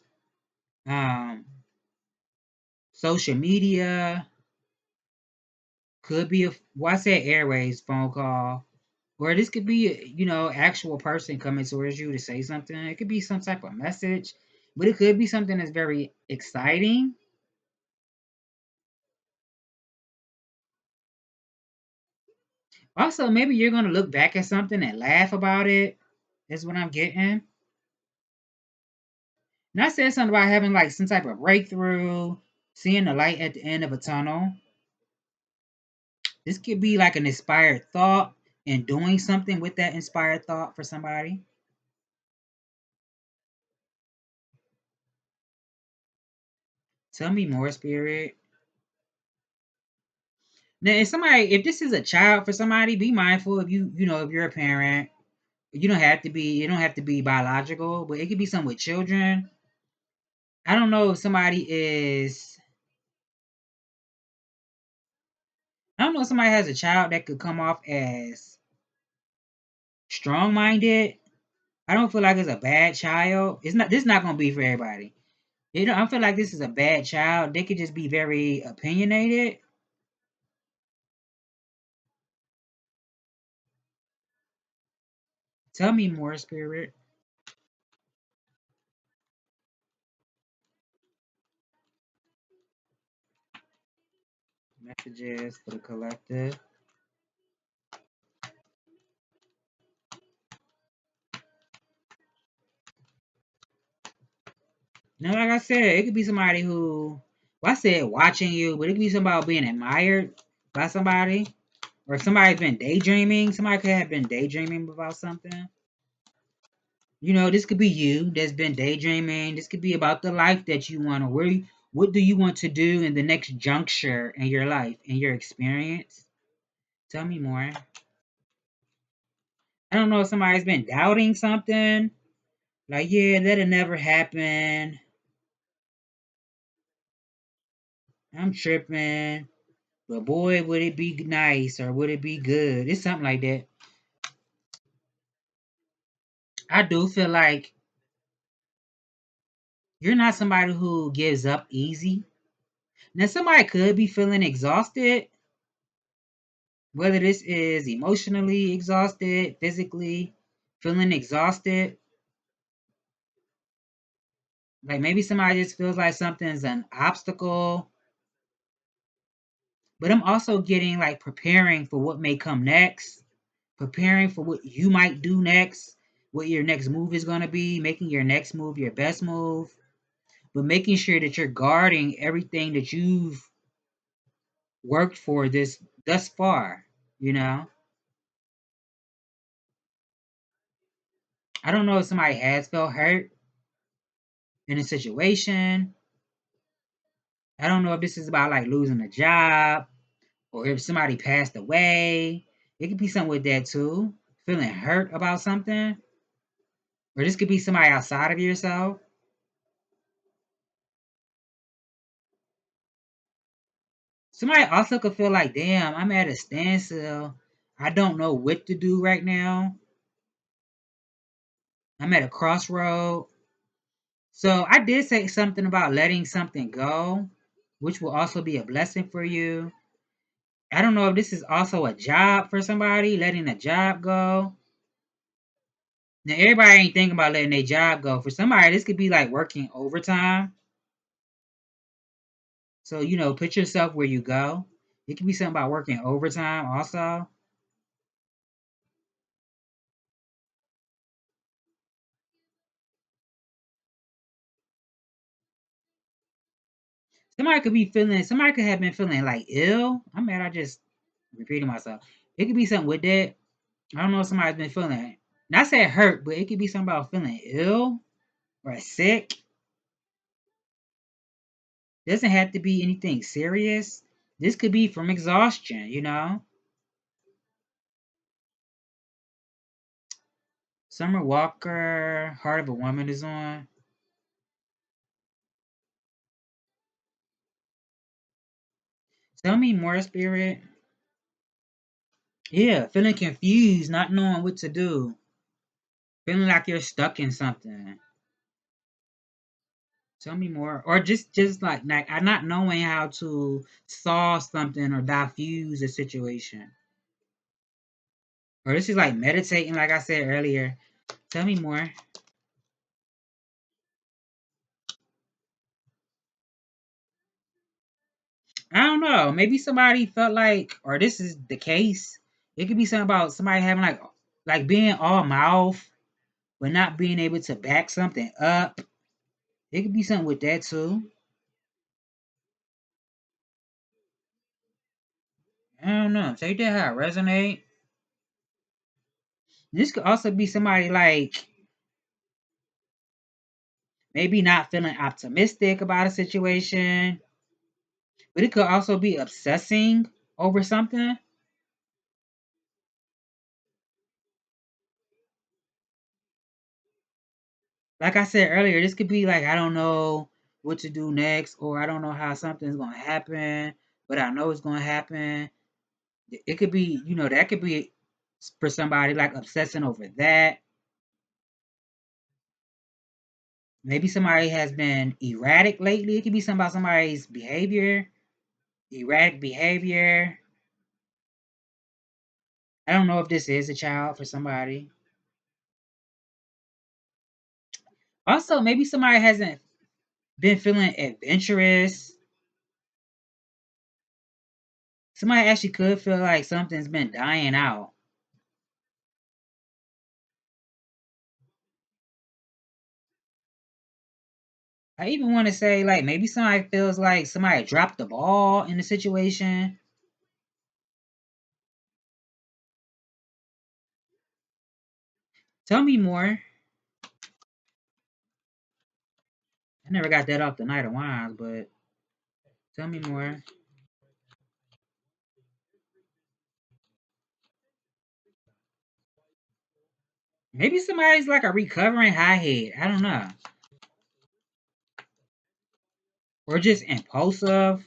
um, social media, could be I said airways phone call, or this could be, you know, actual person coming towards you to say something. It could be some type of message, but it could be something that's very exciting. Also, maybe you're gonna look back at something and laugh about it. That's what I'm getting. And I said something about having like some type of breakthrough, seeing the light at the end of a tunnel. This could be like an inspired thought and doing something with that inspired thought for somebody. Tell me more, spirit. Now, if this is a child for somebody, be mindful if you know, if you're a parent. You don't have to be biological, but it could be something with children. I don't know if somebody is, I don't know if somebody has a child that could come off as strong minded. I don't feel like it's a bad child. This is not gonna be for everybody. You know, I feel like this is a bad child. They could just be very opinionated. Tell me more, spirit. Messages for the collective. Now, like I said, it could be somebody who, well, I said watching you, but it could be somebody being admired by somebody, or if somebody's been daydreaming. Somebody could have been daydreaming about something. You know, this could be you that's been daydreaming. This could be about the life that you want, or what do you want to do in the next juncture in your life, in your experience. Tell me more. I don't know if somebody's been doubting something. Like, yeah, that'll never happen. I'm tripping. But boy, would it be nice or would it be good? It's something like that. I do feel like you're not somebody who gives up easy. Now, somebody could be feeling exhausted, Whether this is emotionally exhausted, physically feeling exhausted, like maybe somebody just feels like something's an obstacle. But I'm also getting like preparing for what may come next, preparing for what you might do next, what your next move is going to be, making your next move your best move, but making sure that you're guarding everything that you've worked for this thus far, you know? I don't know if somebody has felt hurt in a situation. I don't know if this is about like losing a job or if somebody passed away. It could be something with that too. Feeling hurt about something. Or this could be somebody outside of yourself. Somebody also could feel like, damn, I'm at a standstill. I don't know what to do right now. I'm at a crossroad. So I did say something about letting something go, which will also be a blessing for you. I don't know if this is also a job for somebody, letting a job go. Now, everybody ain't thinking about letting their job go. For somebody, this could be like working overtime. So, put yourself where you go. It could be something about working overtime also. Somebody could have been feeling like ill. I'm mad I just repeating myself. It could be something with that. I don't know if somebody's been feeling, not say hurt, but it could be something about feeling ill or sick. Doesn't have to be anything serious. This could be from exhaustion. Summer Walker, Heart of a Woman is on. Tell me more, Spirit. Yeah, feeling confused, not knowing what to do. Feeling like you're stuck in something. Tell me more. Or just like I'm not knowing how to solve something or diffuse a situation. Or this is like meditating, like I said earlier. Tell me more. I don't know. Maybe somebody felt like, or this is the case. It could be something about somebody having like being all mouth, but not being able to back something up. It could be something with that too. I don't know. Take that how it resonate. This could also be somebody like maybe not feeling optimistic about a situation, but it could also be obsessing over something. Like I said earlier, this could be like I don't know what to do next, or I don't know how something's gonna happen, but I know it's gonna happen. It could be, that could be for somebody like obsessing over that. Maybe somebody has been erratic lately. It could be something about somebody's behavior, erratic behavior. I don't know if this is a child for somebody. Also, maybe somebody hasn't been feeling adventurous. Somebody actually could feel like something's been dying out. I even want to say, like, maybe somebody feels like somebody dropped the ball in the situation. Tell me more. I never got that off the Knight of Wands, but tell me more. Maybe somebody's like a recovering high head. I don't know. Or just impulsive.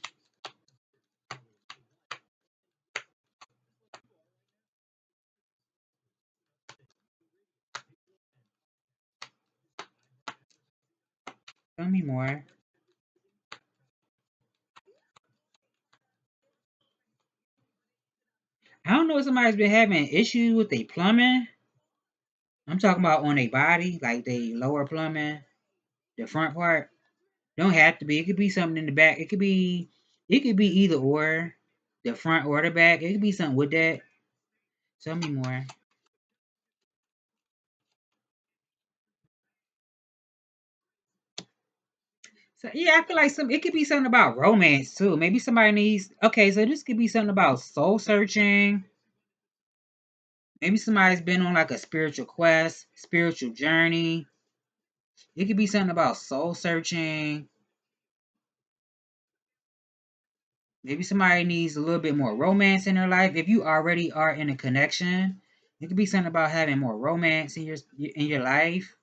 Tell me more. I don't know if somebody's been having issues with their plumbing. I'm talking about on their body, like they lower plumbing, the front part. Don't have to be. It could be something in the back. It could be either or, the front or the back. It could be something with that. Tell me more. So yeah, I feel like it could be something about romance too. Maybe somebody needs okay, so this could be something about soul searching. Maybe somebody's been on like a spiritual quest, spiritual journey. It could be something about soul searching. Maybe somebody needs a little bit more romance in their life. If you already are in a connection, it could be something about having more romance in your life.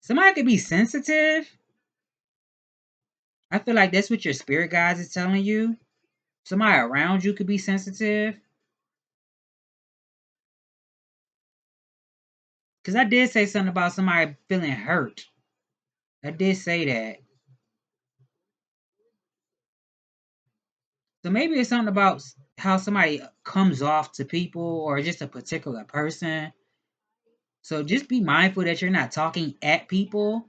Somebody could be sensitive. I feel like that's what your spirit guides is telling you. Somebody around you could be sensitive. Because I did say something about somebody feeling hurt. I did say that. So maybe it's something about how somebody comes off to people or just a particular person. So just be mindful that you're not talking at people.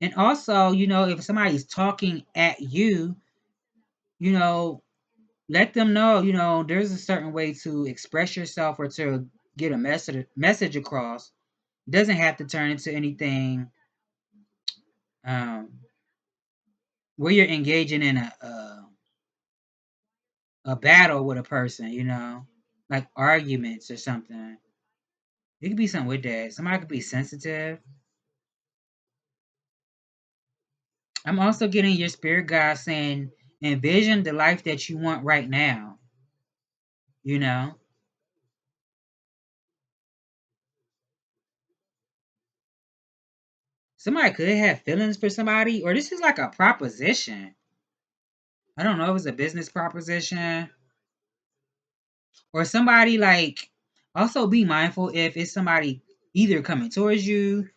And also, if somebody's talking at you, you know, let them know, there's a certain way to express yourself or to get a message across. It doesn't have to turn into anything um, where you're engaging in a battle with a person, like arguments or something. It could be something with that. Somebody could be sensitive. I'm also getting your spirit guide saying, envision the life that you want right now. You know, somebody could have feelings for somebody, or this is like a proposition. I don't know if it's a business proposition or somebody like. Also, be mindful if it's somebody either coming towards you.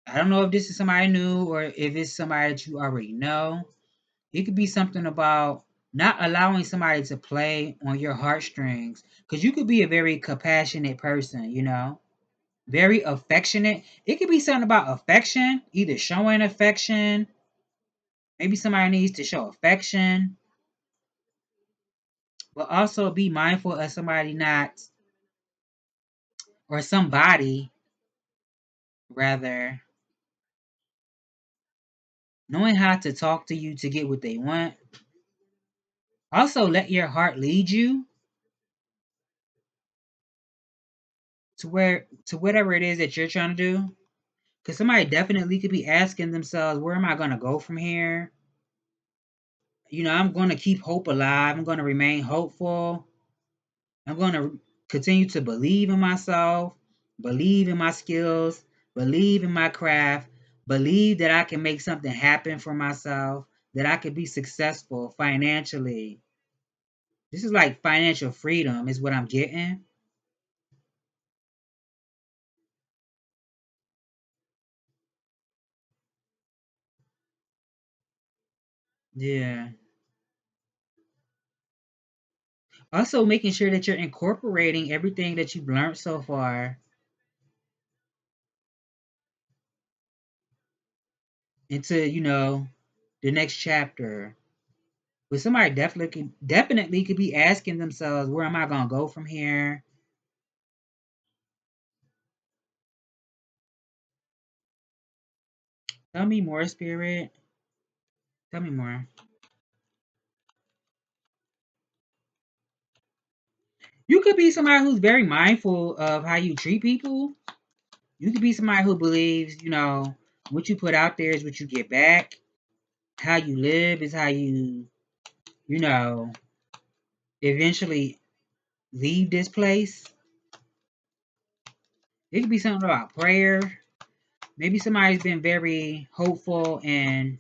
I don't know if this is somebody new or if it's somebody that you already know. It could be something about not allowing somebody to play on your heartstrings because you could be a very compassionate person, very affectionate. It could be something about affection, either showing affection. Maybe somebody needs to show affection, but also be mindful of somebody not, or somebody rather, knowing how to talk to you to get what they want. Also, let your heart lead you to whatever it is that you're trying to do. Because somebody definitely could be asking themselves, where am I going to go from here? I'm going to keep hope alive. I'm going to remain hopeful. I'm going to continue to believe in myself, believe in my skills, believe in my craft, believe that I can make something happen for myself, that I could be successful financially. This is like financial freedom, is what I'm getting. Yeah. Also, making sure that you're incorporating everything that you've learned so far into, the next chapter. But somebody definitely could be asking themselves, where am I gonna go from here? Tell me more, spirit. Tell me more. You could be somebody who's very mindful of how you treat people. You could be somebody who believes, what you put out there is what you get back. How you live is how you know, eventually leave this place. It could be something about prayer. Maybe somebody's been very hopeful and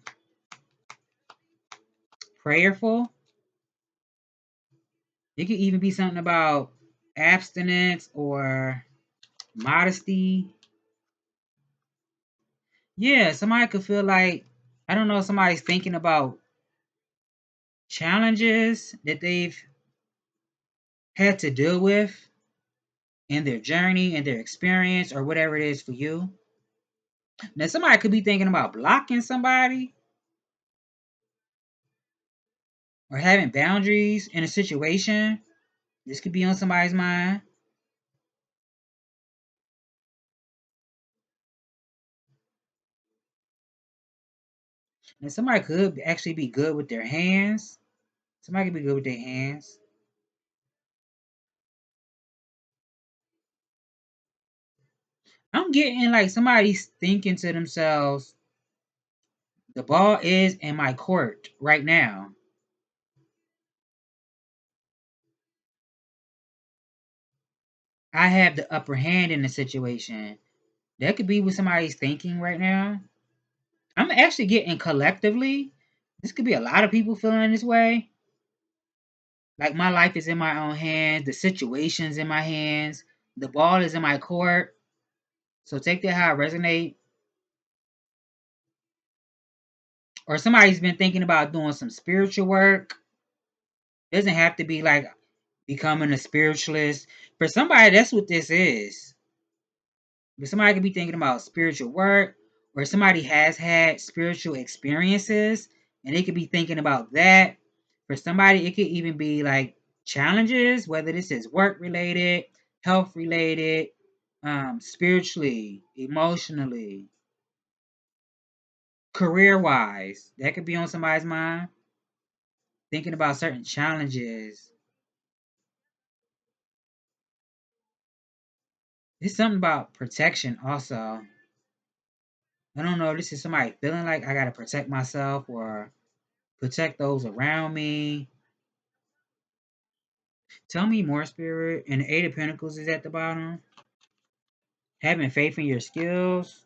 prayerful. It could even be something about abstinence or modesty. Yeah, somebody could feel like, I don't know, somebody's thinking about challenges that they've had to deal with in their journey and their experience or whatever it is for you. Now, somebody could be thinking about blocking somebody or having boundaries in a situation. This could be on somebody's mind. And somebody could actually be good with their hands. Somebody could be good with their hands. I'm getting like somebody's thinking to themselves, the ball is in my court right now. I have the upper hand in the situation. That could be what somebody's thinking right now. I'm actually getting collectively, this could be a lot of people feeling this way. Like my life is in my own hands, the situation's in my hands, the ball is in my court. So take that how it resonate. Or somebody's been thinking about doing some spiritual work. It doesn't have to be like becoming a spiritualist. For somebody, that's what this is. But somebody could be thinking about spiritual work, or somebody has had spiritual experiences and they could be thinking about that. For somebody, it could even be like challenges, whether this is work related, health related, spiritually, emotionally, career wise. That could be on somebody's mind. Thinking about certain challenges. It's something about protection also. I don't know if this is somebody feeling like I gotta protect myself or protect those around me. Tell me more, Spirit. And the Eight of Pentacles is at the bottom. Having faith in your skills.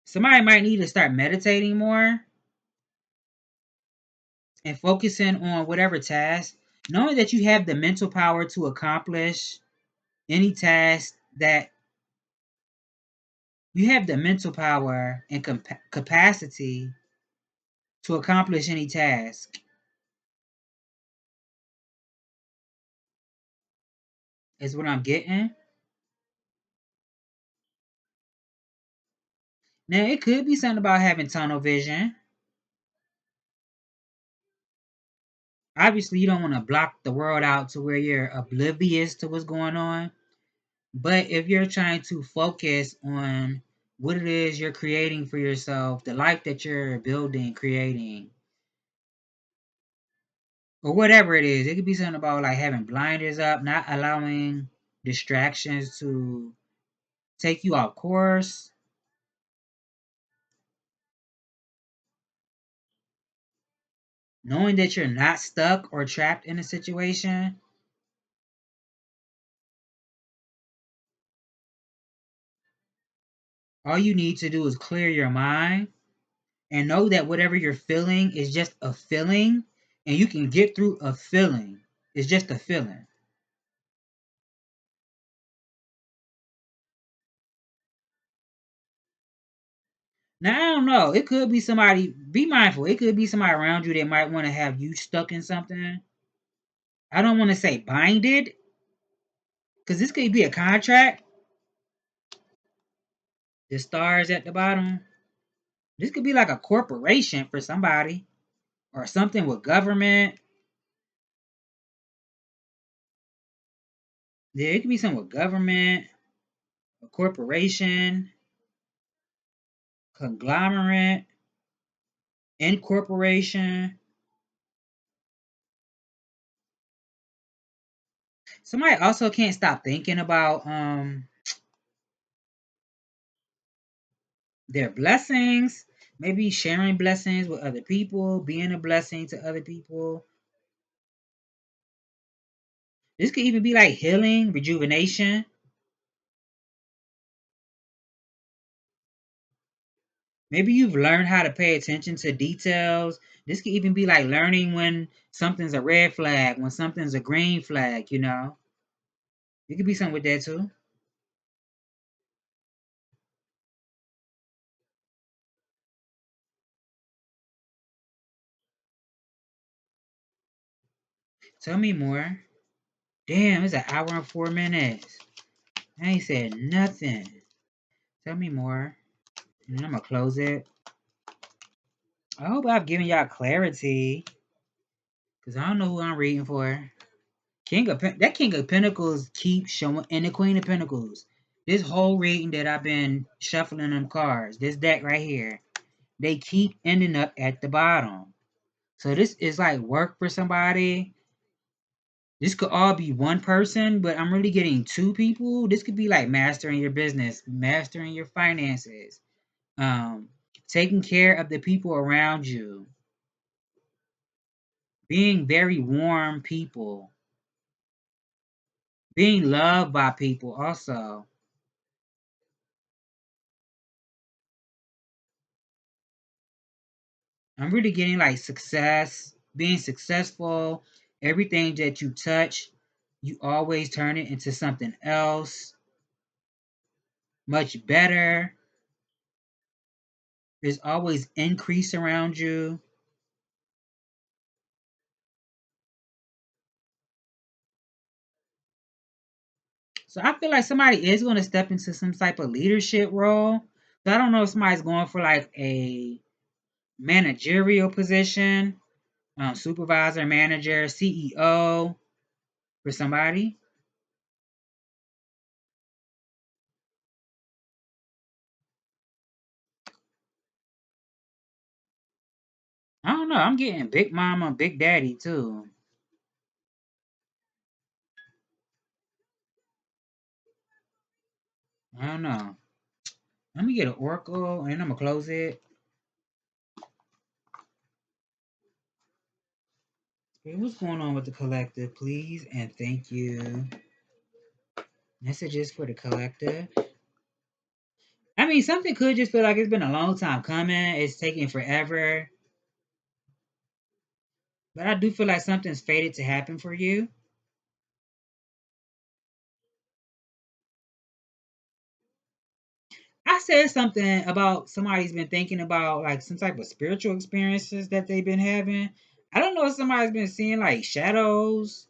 Somebody might need to start meditating more and focusing on whatever task. Knowing that you have the mental power to accomplish any task that you have the mental power and capacity to accomplish any task is what I'm getting. Now, it could be something about having tunnel vision. Obviously, you don't want to block the world out to where you're oblivious to what's going on. But if you're trying to focus on what it is you're creating for yourself, the life that you're building, creating, or whatever it is, it could be something about like having blinders up, not allowing distractions to take you off course, knowing that you're not stuck or trapped in a situation. All you need to do is clear your mind and know that whatever you're feeling is just a feeling and you can get through a feeling. It's just a feeling. Now, I don't know. It could be somebody, be mindful. It could be somebody around you that might want to have you stuck in something. I don't want to say binded because this could be a contract. The stars at the bottom. This could be like a corporation for somebody or something with government. Yeah, it could be something with government, a corporation, conglomerate, incorporation. Somebody also can't stop thinking about their blessings, maybe sharing blessings with other people, being a blessing to other people. This could even be like healing, rejuvenation. Maybe you've learned how to pay attention to details. This could even be like learning when something's a red flag, when something's a green flag, you know? It could be something with that too. Tell me more. Damn, it's an hour and 4 minutes. I ain't said nothing. Tell me more. And then I'm gonna close it. I hope I've given y'all clarity. Cause I don't know who I'm reading for. King of Pentacles keeps showing, and the Queen of Pentacles. This whole reading that I've been shuffling them cards, this deck right here, they keep ending up at the bottom. So this is like work for somebody. This could all be one person, but I'm really getting two people. This could be like mastering your business, mastering your finances, um, taking care of the people around you, being very warm people, being loved by people also. I'm really getting like success, being successful, everything that you touch, you always turn it into something else, much better. There's always increase around you. So I feel like somebody is going to step into some type of leadership role. So I don't know if somebody's going for like a managerial position, supervisor, manager, CEO for somebody. I don't know. I'm getting big mama, big daddy too. I don't know. Let me get an oracle and I'm gonna close it. Okay, what's going on with the collective, please and thank you. Messages for the collective. I mean, something could just feel like it's been a long time coming. It's taking forever. But I do feel like something's fated to happen for you. I said something about somebody's been thinking about like some type of spiritual experiences that they've been having. I don't know if somebody's been seeing like shadows.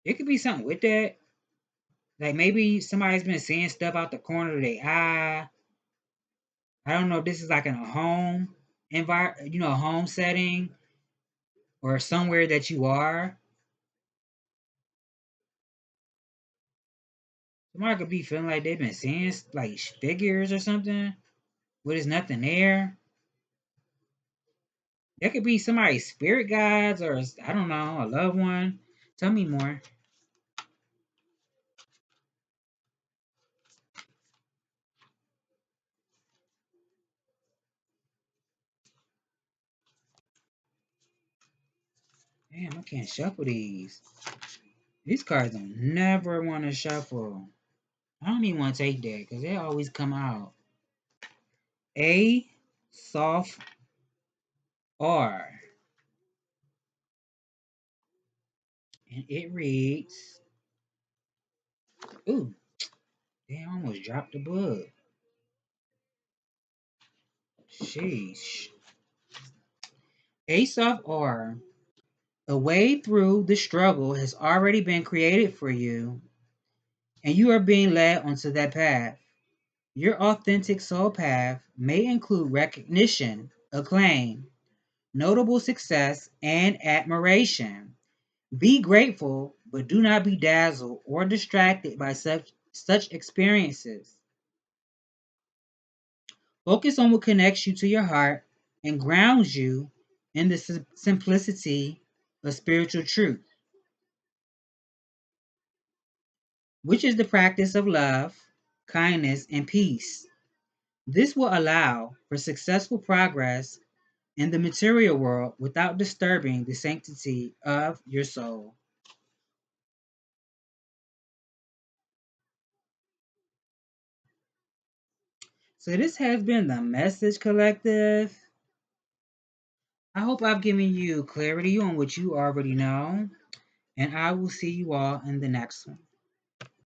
It could be something with that. Like maybe somebody's been seeing stuff out the corner of their eye. I don't know if this is like in a home a home setting or somewhere that you are. Somebody could be feeling like they've been seeing like figures or something, but there's nothing there. That could be somebody's spirit guides or I don't know, a loved one. Tell me more. Damn, I can't shuffle these. These cards don't never want to shuffle. I don't even want to take that because they always come out. A soft R. And it reads, ooh, damn, I almost dropped the book. Sheesh. Ace of R. A way through the struggle has already been created for you, and you are being led onto that path. Your authentic soul path may include recognition, acclaim, notable success, and admiration. Be grateful, but do not be dazzled or distracted by such experiences. Focus on what connects you to your heart and grounds you in the simplicity of spiritual truth, which is the practice of love, kindness, and peace. This will allow for successful progress in the material world without disturbing the sanctity of your soul. So, this has been the Message Collective. I hope I've given you clarity on what you already know, and I will see you all in the next one.